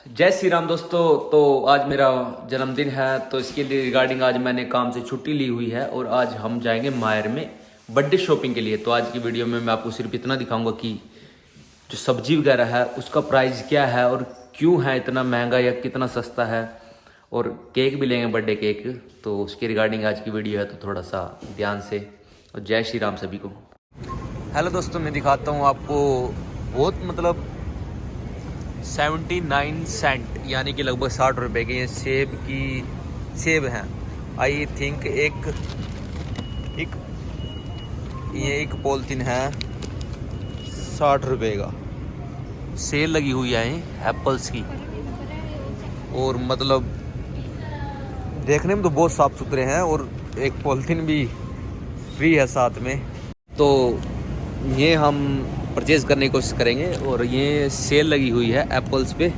जय श्री राम दोस्तों। तो आज मेरा जन्मदिन है, तो इसके लिए रिगार्डिंग आज मैंने काम से छुट्टी ली हुई है और आज हम जाएंगे मायर में बर्थडे शॉपिंग के लिए। तो आज की वीडियो में मैं आपको सिर्फ इतना दिखाऊंगा कि जो सब्जी वगैरह है उसका प्राइस क्या है और क्यों है इतना महंगा या कितना सस्ता है, और केक भी लेंगे बर्थडे केक। तो उसके रिगार्डिंग आज की वीडियो है, तो थोड़ा सा ध्यान से। और जय श्री राम सभी को। हेलो दोस्तों, मैं दिखाता हूँ आपको बहुत 79 सेंट यानी कि लगभग 60 रुपये की ये सेब हैं। आई थिंक एक ये एक पॉलिथीन है 60 रुपये का। सेल लगी हुई है एप्पल्स की, और देखने में तो बहुत साफ़ सुथरे हैं, और एक पॉलिथीन भी फ्री है साथ में। तो ये हम परचेज करने की कोशिश करेंगे। और ये सेल लगी हुई है एप्पल्स पे,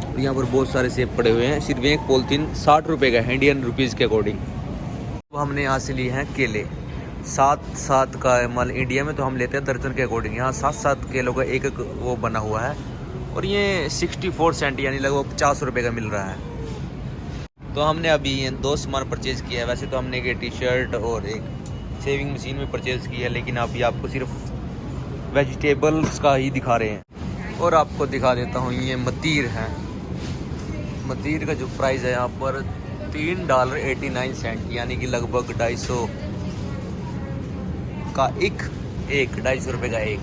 और यहाँ पर बहुत सारे सेब पड़े हुए हैं। सिर्फ एक पॉलिथीन 60 रुपये का है इंडियन रुपीज़ के अकॉर्डिंग। तो हमने यहाँ से लिए हैं केले 7 का माल। इंडिया में तो हम लेते हैं दर्जन के अकॉर्डिंग, यहाँ 7 किलो का एक वो बना हुआ है। और ये 64 सेंट यानी लगभग 50 रुपये का मिल रहा है। तो हमने अभी ये 2 सामान परचेज़ किया है। वैसे तो हमने एक टी शर्ट और एक सेविंग मशीन में परचेज़ की है, लेकिन अभी आपको सिर्फ वेजिटेबल्स का ही दिखा रहे हैं। और आपको दिखा देता हूँ, ये मतीर है। मतीर का जो प्राइस है यहाँ पर $3.89 यानी कि लगभग 250 का एक 250 रुपये का एक।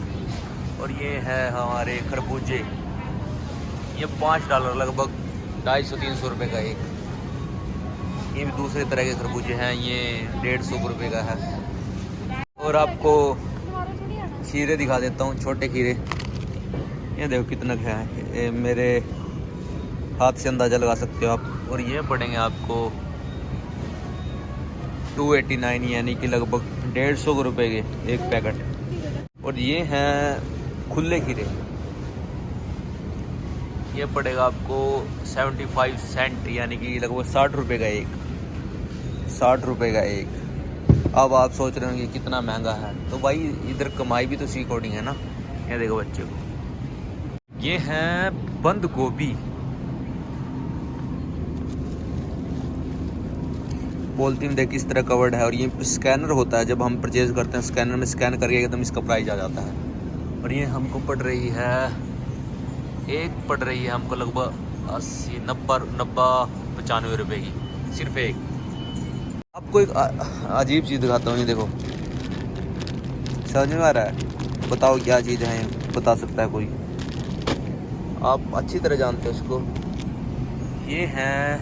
और ये है हमारे खरबूजे, ये $5 लगभग 250-300 रुपये का एक। ये भी दूसरे तरह के खरबूजे हैं, ये 150 रुपये का है। और आपको खीरे दिखा देता हूँ, छोटे खीरे। ये देखो कितना है, ये मेरे हाथ से अंदाज़ा लगा सकते हो आप। और ये पड़ेंगे आपको 289 यानी कि लगभग 150 रुपये के एक पैकेट। और ये हैं खुले खीरे, ये पड़ेगा आपको 75 सेंट यानी कि लगभग 60 रुपये का एक। 60 रुपये का एक। अब आप सोच रहे होंगे कितना महंगा है, तो भाई इधर कमाई भी तो उसी अकॉर्डिंग है ना। ये देखो बच्चे को, ये है बंद गोभी। पॉलिथीन देख किस तरह कवर्ड है। और ये स्कैनर होता है, जब हम परचेज करते हैं स्कैनर में स्कैन करके एकदम इसका प्राइस आ जाता है। और ये हमको पड़ रही है हमको लगभग 80 90 95 रुपये की, सिर्फ एक। आपको एक अजीब चीज़ दिखाता हूँ, ये देखो, समझ में आ रहा है? बताओ क्या चीज़ है, बता सकता है कोई? आप अच्छी तरह जानते हो इसको। ये है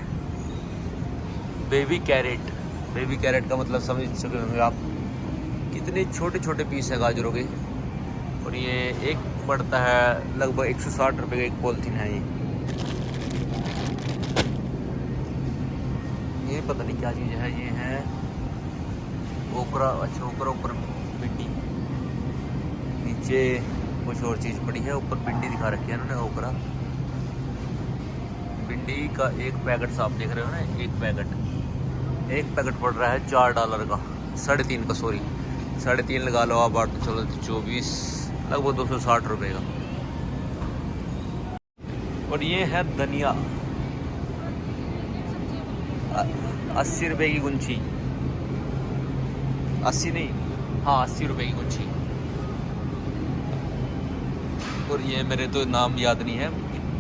बेबी कैरेट। बेबी कैरेट का मतलब समझ सके होंगे आप, कितने छोटे छोटे पीस है गाजरों के। और ये एक पड़ता है लगभग 160 रुपये का एक पॉलिथीन है। ये पता नहीं क्या चीज़ है। ये है ओकरा। अच्छा, ओकरा ऊपर भिंडी, नीचे कुछ और चीज़ पड़ी है, ऊपर भिंडी दिखा रखी है उन्होंने, ओकरा। भिंडी का एक पैकेट साफ देख रहे हो ना, एक पैकेट पड़ रहा है $4 का, 3.5 का, सॉरी 3.5 लगा लो आप, 8 तो चलो 24, लगभग 260 रुपये का। और ये है धनिया, 80 रुपये की गुंछी। 80 नहीं, हाँ 80 रुपये की गुंछी। और ये मेरे तो नाम याद नहीं है।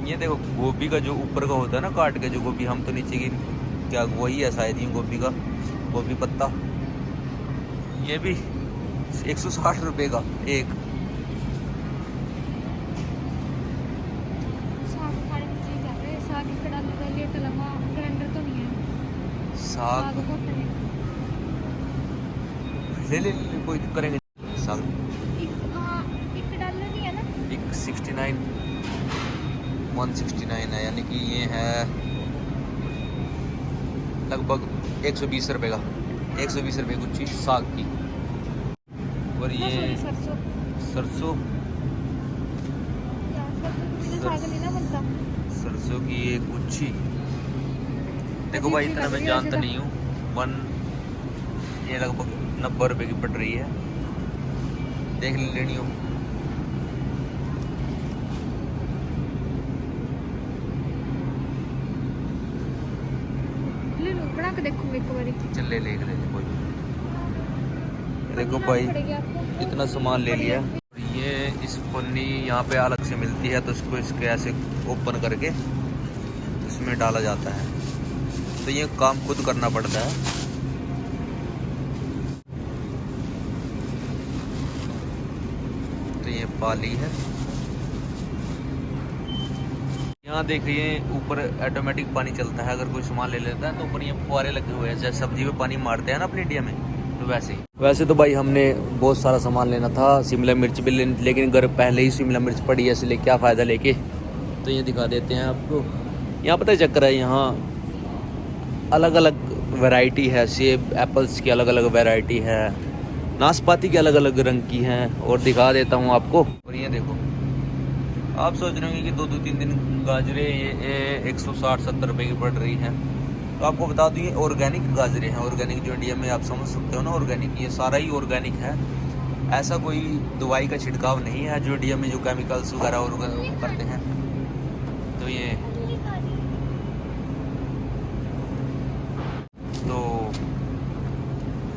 ये देखो गोभी का जो ऊपर का होता है ना, काट के जो गोभी, हम तो नीचे की क्या वही है शायद, ये गोभी का गोभी पत्ता। ये भी 160 रुपये का एक। साग ले कोई करेंगे साग। एक 69 169 है यानी कि ये है लगभग 120 रुपये का, 120 रुपये गुच्छी साग की। और ये सरसों की एक गुच्छी। देखो भाई इतना मैं जानता नहीं हूँ। ये लगभग 90 रुपये की पड़ रही है, देख लेनी हो। बना के देखूंगी एक बारी। चल ले ले कोई। देखो भाई इतना सामान ले लिया। ये इस पन्नी यहाँ पे अलग से मिलती है, तो इसको इसके ऐसे ओपन करके इसमें डाला जाता है। तो ये काम खुद करना पड़ता है। तो ये पाली है। यहाँ देखिए ऊपर ऑटोमेटिक पानी चलता है। अगर कोई सामान ले लेता है तो ऊपर ये फुहारे लगे हुए हैं, जैसे सब्जी में पानी मारते हैं ना अपनी इंडिया में, तो वैसे ही। वैसे तो भाई हमने बहुत सारा सामान लेना था, शिमला मिर्च भी लेनी, लेकिन घर पहले ही शिमला मिर्च पड़ी है, इसलिए क्या फ़ायदा लेके। तो ये दिखा देते हैं आपको। यहाँ पता है चक्कर है, यहाँ अलग अलग वैरायटी है। सेब एप्पल्स की अलग अलग वैरायटी है, नाशपाती की अलग अलग रंग की हैं, और दिखा देता हूँ आपको। और ये देखो, आप सोच रहे होंगे कि 2-3 दिन गाजरें ये 160-170 रुपये की पड़ रही हैं। तो आपको बता दूँ ये ऑर्गेनिक गाजरें हैं। ऑर्गेनिक जो इंडिया में आप समझ सकते हो ना, ऑर्गेनिक, ये सारा ही ऑर्गेनिक है। ऐसा कोई दवाई का छिड़काव नहीं है जो इंडिया में जो केमिकल्स वगैरह और करते हैं। तो ये तो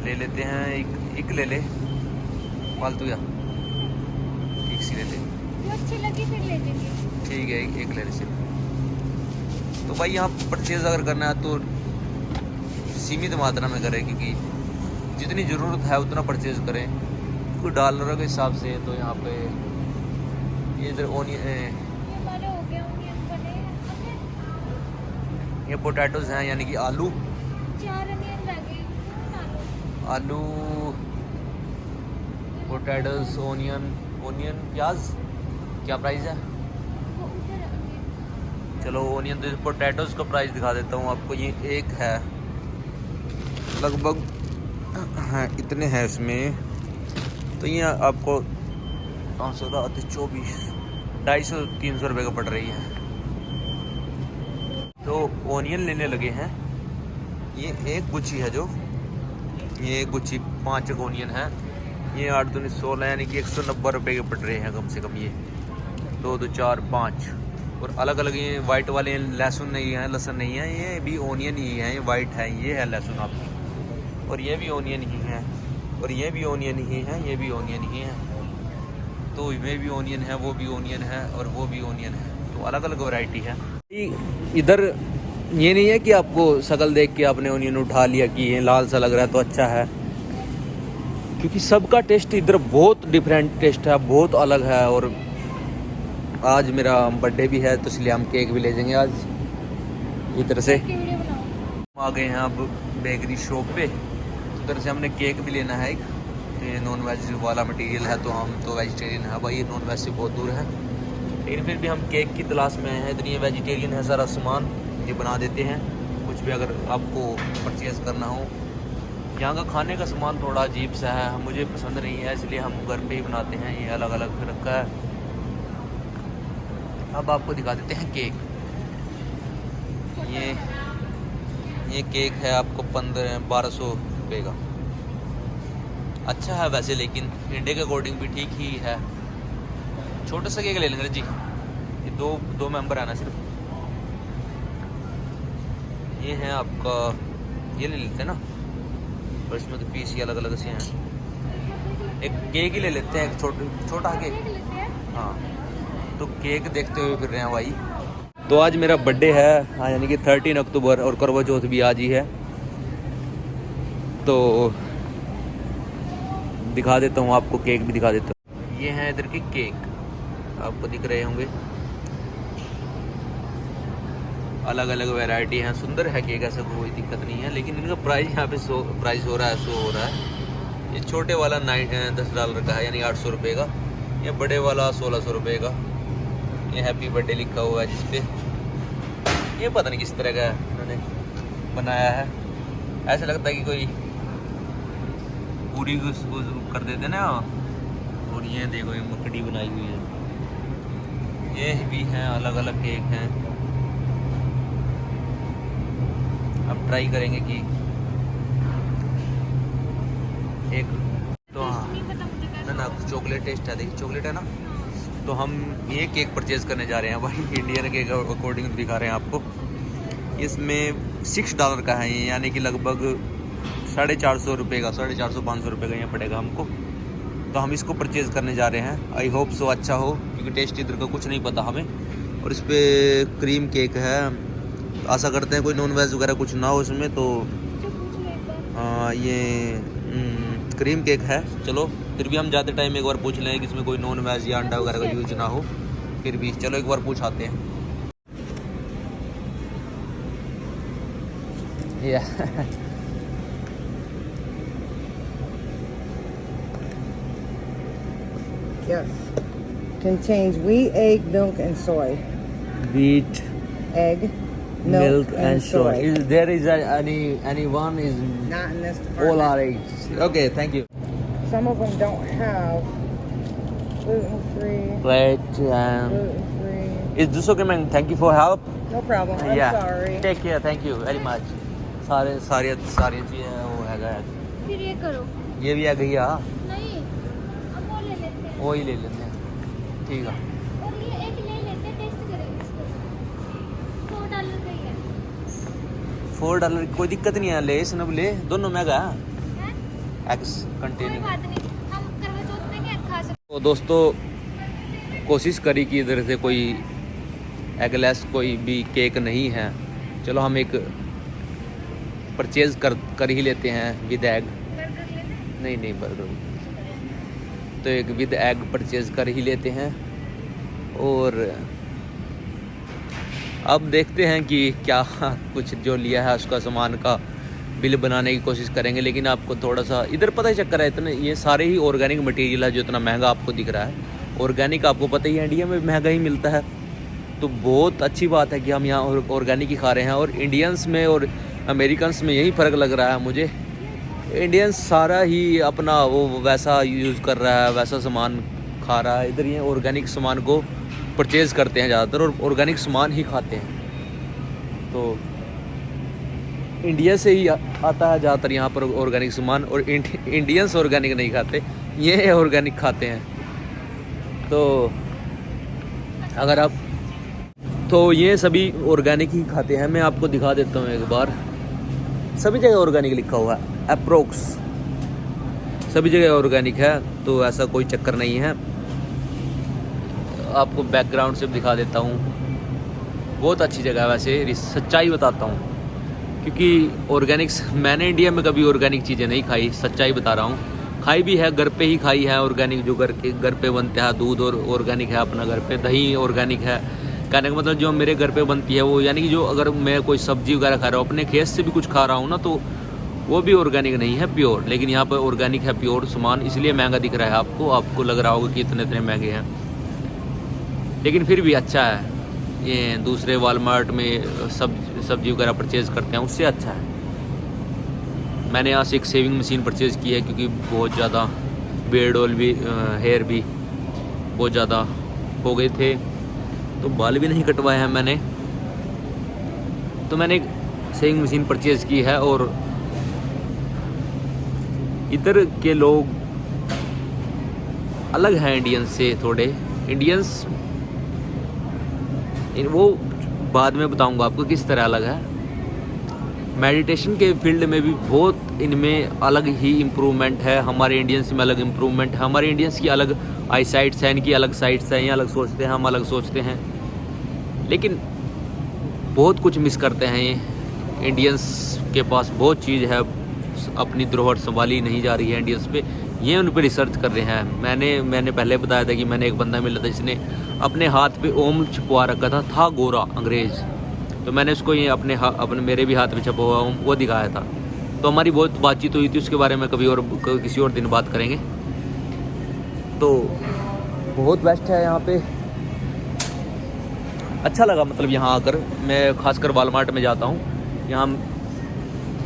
ले लेते हैं, एक ले ले फालतू, या एक सी ले ले, अच्छी लगी फिर ले लेंगे। ठीक है, एक ले ले सिर्फ। तो भाई यहाँ परचेज अगर करना है तो सीमित मात्रा में करें, क्योंकि जितनी ज़रूरत है उतना परचेज करें। कोई डॉलरों के हिसाब से तो यहाँ पे ये इधर ये पोटैटोज हैं, यानी कि आलू। 4 अनियन रह गए, आलू, पोटैटोज, ओनियन, प्याज। क्या प्राइस है? चलो ओनियन, तो पोटैटोज का प्राइस दिखा देता हूँ आपको। ये एक है लगभग, हाँ इतने हैं इसमें। तो ये आपको 500 24 250-300 रुपये का पड़ रही है। तो ओनियन लेने लगे हैं। ये एक गुच्छी है, जो ये एक गुच्छी 5 ओनियन है। ये 8 दूनी 16, यानी कि 190 रुपये के पड़ रहे हैं कम से कम। ये 2 2 4 5, और अलग अलग ये वाइट वाले लहसुन नहीं है, लहसुन नहीं है, ये भी ओनियन ही है। ये वाइट है, ये है लहसुन आपकी, और ये भी ओनियन ही है, और ये भी ओनियन ही है, ये भी ओनियन ही है। तो ये भी ओनियन है, वो भी ओनियन है, और वो भी ओनियन है। तो अलग अलग वैरायटी है। इधर ये नहीं है कि आपको शक्ल देख के आपने ओनियन उठा लिया कि ये लाल सा लग रहा है तो अच्छा है, क्योंकि सबका टेस्ट इधर बहुत डिफरेंट टेस्ट है, बहुत अलग है। और आज मेरा बर्थडे भी है, तो इसलिए हम केक भी ले जाएंगे आज इधर से। हम आ गए हैं अब बेकरी शॉप पे। उधर से हमने केक भी लेना है एक। ये नॉन वेज वाला मटेरियल है, तो हम तो वेजिटेरियन है भाई, नॉन वेज से बहुत दूर है, लेकिन फिर भी हम केक की तलाश में हैं। इधर ये वेजिटेरियन है सारा सामान, ये बना देते हैं। कुछ भी अगर आपको परचेज़ करना हो, यहाँ का खाने का सामान थोड़ा अजीब सा है, मुझे पसंद नहीं है, इसलिए हम घर पे ही बनाते हैं। ये अलग अलग रखा है। अब आपको दिखा देते हैं केक। ये केक है आपको 1200 रुपये का। अच्छा है वैसे, लेकिन इंडिया के अकॉर्डिंग भी ठीक ही है। छोटा सा केक ले लेंगे जी, ये दो मेंबर है ना सिर्फ। ये है आपका, ये ले लेते हैं ना, और इसमें तो पीस ही अलग अलग से हैं। एक केक ही ले लेते हैं, एक छोटा केक। हाँ, तो केक देखते हुए फिर रहे हैं भाई। तो आज मेरा बर्थडे है, हाँ, यानी कि 13 अक्टूबर, और करवा चौथ भी आज ही है। तो दिखा देता हूँ आपको, केक भी दिखा देता हूँ। ये हैं इधर के केक, आपको दिख रहे होंगे, अलग अलग वैरायटी हैं। सुंदर है केक, ऐसा कोई दिक्कत नहीं है, लेकिन इनका प्राइस यहाँ पे प्राइस हो रहा है, शो हो रहा है। ये छोटे वाला $10 का है, यानी 800 रुपये का। ये बड़े वाला 1600 रुपये का। ये हैप्पी बर्थडे लिखा हुआ है जिसपे। ये पता नहीं किस तरह का उन्होंने बनाया है, ऐसा लगता है कि कोई पूरी कर देते ना। और ये देखो, ये मकड़ी बनाई हुई है। ये भी हैं, अलग अलग केक हैं। अब ट्राई करेंगे कि एक तो, हाँ ना, चॉकलेट टेस्ट है, देखिए चॉकलेट है ना। तो हम ये केक परचेज़ करने जा रहे हैं भाई, इंडियन केक अकॉर्डिंग दिखा रहे हैं आपको। इसमें $6 का है ये, यानी कि लगभग 450 रुपये का, 450-500 रुपये का यहाँ पड़ेगा हमको। तो हम इसको परचेज़ करने जा रहे हैं। आई होप सो अच्छा हो, क्योंकि टेस्ट इधर का कुछ नहीं पता हमें। और इस पर क्रीम केक है, आशा करते हैं कोई नॉन वेज वगैरह कुछ ना हो इसमें। तो ये क्रीम केक है। चलो फिर भी हम जाते टाइम एक बार पूछ लें कि इसमें कोई नॉन वेज या अंडा वगैरह का यूज ना हो। फिर भी चलो एक बार पूछ आते हैं। Yes. Contains wheat, egg, milk, and soy. Wheat, Egg, milk and soy. Is there is any one is Not in this all department. are eggs? Okay, thank you. Some of them don't have gluten-free. Great. Gluten-free. Is this okay, man? Thank you for help. No problem. I'm Yeah. sorry. Take care. Thank you very much. सारी चीज़ें वो है। फिर ये करो। ये भी आ गई है। नहीं, अब वो ले लेते हैं। वो ही ले लेते हैं, ठीक है। और ये एक ले लेते हैं, टेस्ट करेंगे इसको। $4 का ही है। $4 कोई दिक्कत नहीं है, ले स्नब ले, दोनों महंगा है। हैं? एग्स कोई कंटेनर। बात नहीं, हम करवा चौथ में क्या खा सकते। तो दोस्तों कोशिश करी कि इधर से कोई एगलेस कोई भी केक नहीं है। चलो हम एक परचेज़ कर ही लेते हैं विद एग। बर्गर लेना? नहीं बर्गर, तो एक विद एग परचेज़ कर ही लेते हैं। और अब देखते हैं कि क्या कुछ जो लिया है उसका सामान का बिल बनाने की कोशिश करेंगे। लेकिन आपको थोड़ा सा इधर पता ही चक्कर है, इतने ये सारे ही ऑर्गेनिक मटेरियल है जो इतना महंगा आपको दिख रहा है। ऑर्गेनिक आपको पता ही है इंडिया में महंगा ही मिलता है। तो बहुत अच्छी बात है कि हम यहाँ ऑर्गेनिक ही खा रहे हैं। और इंडियंस में और अमेरिकन्स में यही फ़र्क लग रहा है मुझे। इंडियंस सारा ही अपना वो वैसा यूज़ कर रहा है, वैसा सामान खा रहा है। इधर ये ऑर्गेनिक सामान को परचेज़ करते हैं ज़्यादातर और ऑर्गेनिक सामान ही खाते हैं। तो इंडिया से ही आता है ज़्यादातर यहाँ पर ऑर्गेनिक सामान, और इंडियंस ऑर्गेनिक नहीं खाते, ये ऑर्गेनिक खाते हैं। तो अगर आप तो ये सभी ऑर्गेनिक ही खाते हैं। मैं आपको दिखा देता हूँ एक बार। सभी जगह ऑर्गेनिक लिखा हुआ है, अप्रोक्स सभी जगह ऑर्गेनिक है, तो ऐसा कोई चक्कर नहीं है। आपको बैकग्राउंड से दिखा देता हूँ, बहुत अच्छी जगह है वैसे, सच्चाई बताता हूँ। क्योंकि ऑर्गेनिक्स मैंने इंडिया में कभी ऑर्गेनिक चीज़ें नहीं खाई, सच्चाई बता रहा हूँ। खाई भी है, घर पे ही खाई है ऑर्गेनिक, जो घर पे बनते हैं। दूध और ऑर्गेनिक है अपना घर पे, दही ऑर्गेनिक है। कहने का मतलब जो मेरे घर पे बनती है वो, यानी कि जो अगर मैं कोई सब्जी वगैरह खा रहा हूँ, अपने खेत से भी कुछ खा रहा हूँ ना, तो वो भी ऑर्गेनिक नहीं है, प्योर। लेकिन यहाँ पर ऑर्गेनिक है, प्योर सामान, इसलिए महंगा दिख रहा है आपको लग रहा होगा कि इतने महंगे हैं, लेकिन फिर भी अच्छा है। ये दूसरे वॉलमार्ट में सब्जी वगैरह परचेज़ करते हैं उससे अच्छा है। मैंने यहाँ से एक शेविंग मशीन परचेज़ की है, क्योंकि बहुत ज़्यादा बियर्ड ऑयल भी, हेयर भी बहुत ज़्यादा हो गए थे, तो बाल भी नहीं कटवाए हैं मैंने। तो मैंने एक शेविंग मशीन परचेज़ की है। और इधर के लोग अलग हैं इंडियंस से थोड़े। इंडियंस वो बाद में बताऊंगा आपको किस तरह अलग है। मेडिटेशन के फील्ड में भी बहुत इनमें अलग ही इम्प्रूवमेंट है। हमारे इंडियंस में अलग इम्प्रूवमेंट है। हमारे इंडियंस की अलग आई साइट्स हैं, इनकी अलग साइट्स हैं। ये अलग सोचते हैं, हम अलग सोचते हैं, लेकिन बहुत कुछ मिस करते हैं। ये इंडियंस के पास बहुत चीज़ है, अपनी धरोहर संभाली नहीं जा रही है इंडियंस पे। ये उन पर रिसर्च कर रहे हैं। मैंने पहले बताया था कि मैंने एक बंदा मिला था जिसने अपने हाथ पे ओम छुपवा रखा था गोरा अंग्रेज़। तो मैंने उसको ये अपने मेरे भी हाथ में छपा हुआ ओम वो दिखाया था। तो हमारी बहुत बातचीत हुई थी, उसके बारे में किसी और दिन बात करेंगे। तो बहुत बेस्ट है यहाँ पे, अच्छा लगा मतलब यहाँ आकर। मैं खासकर वॉलमार्ट में जाता हूँ, यहाँ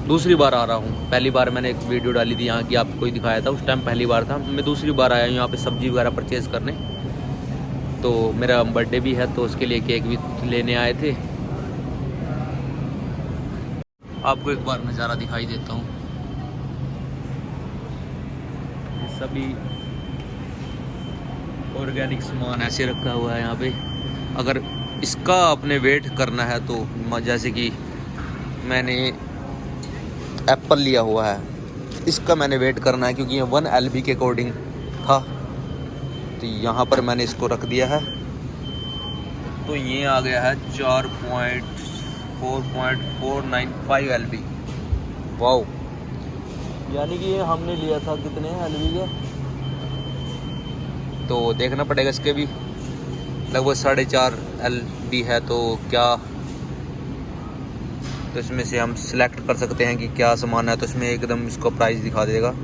दूसरी बार आ रहा हूँ। पहली बार मैंने एक वीडियो डाली थी यहाँ की, आपको ही दिखाया था, उस टाइम पहली बार था। मैं दूसरी बार आया हूँ यहाँ पे सब्ज़ी वगैरह परचेज़ करने। तो मेरा बर्थडे भी है, तो उसके लिए केक भी लेने आए थे। आपको एक बार नज़ारा दिखाई देता हूँ। ये सभी ऑर्गेनिक सामान ऐसे रखा हुआ है यहाँ पे। अगर इसका अपने वेट करना है तो जैसे कि मैंने एप्पल लिया हुआ है, इसका मैंने वेट करना है क्योंकि ये 1 LB के अकॉर्डिंग था। तो यहाँ पर मैंने इसको रख दिया है। तो ये आ गया है 4.495 LB। वाओ, यानी कि ये हमने लिया था कितने LB का, तो देखना पड़ेगा। इसके भी लगभग 4.5 LB है। तो क्या, तो इसमें से हम सिलेक्ट कर सकते हैं कि क्या सामान है। तो इसमें एकदम इसको प्राइस दिखा देगा।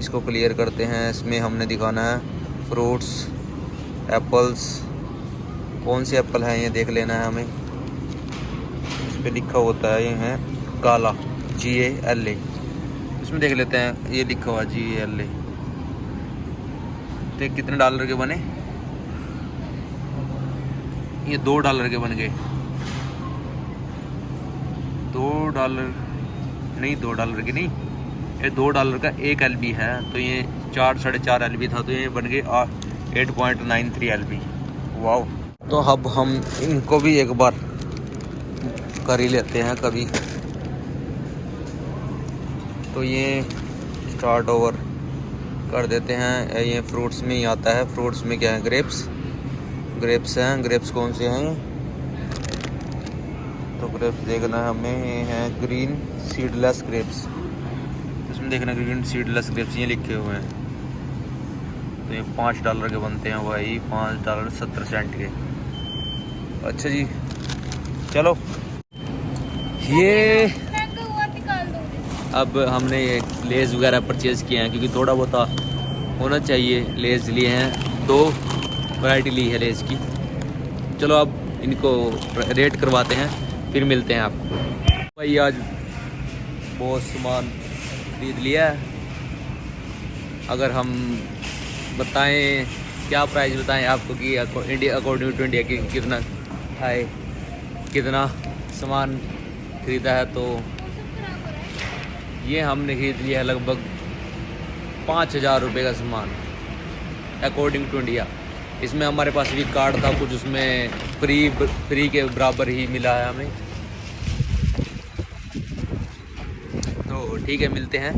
इसको क्लियर करते हैं। इसमें हमने दिखाना है फ्रूट्स, एप्पल्स, कौन से एप्पल हैं ये देख लेना है हमें। इस पर लिखा होता है, ये है काला GALA। इसमें देख लेते हैं, ये लिखा हुआ GALA। तो कितने डॉलर के बने, ये $2 के बन गए। $2 नहीं, $2 के नहीं, ये $2 का 1 LB है। तो ये 4.5 LB था, तो ये बन गए 8.93 LB। वाओ। तो अब हम इनको भी एक बार कर ही लेते हैं कभी। तो ये स्टार्ट ओवर कर देते हैं। ये फ्रूट्स में ही आता है। फ्रूट्स में क्या है, ग्रेप्स हैं। ग्रेप्स कौन से हैं, तो ग्रेप्स देखना है हमें। ये हैं ग्रीन सीडलेस ग्रेप्स। इसमें देखना ग्रीन सीडलेस ग्रेप्स ये लिखे हुए हैं। तो ये $5 के बनते हैं भाई, $5.70 के। अच्छा जी, चलो ये महंगा हुआ निकाल दो। अब हमने ये लेज़ वगैरह परचेज़ किए हैं क्योंकि थोड़ा बहुत होना चाहिए। लेज़ लिए हैं, 2 वैरायटी ली है लेज़ की। चलो अब इनको रेट करवाते हैं, फिर मिलते हैं आपको। भाई आज बहुत सामान खरीद लिया है। अगर हम बताएं, क्या प्राइस बताएं आपको कि इंडिया अकॉर्डिंग टू इंडिया की कितना है, कितना सामान खरीदा है, तो ये हमने खरीद लिया है लगभग 5,000 रुपये का सामान अकॉर्डिंग टू इंडिया। इसमें हमारे पास भी कार्ड था कुछ, उसमें फ्री के बराबर ही मिला है हमें। तो ठीक है, मिलते हैं।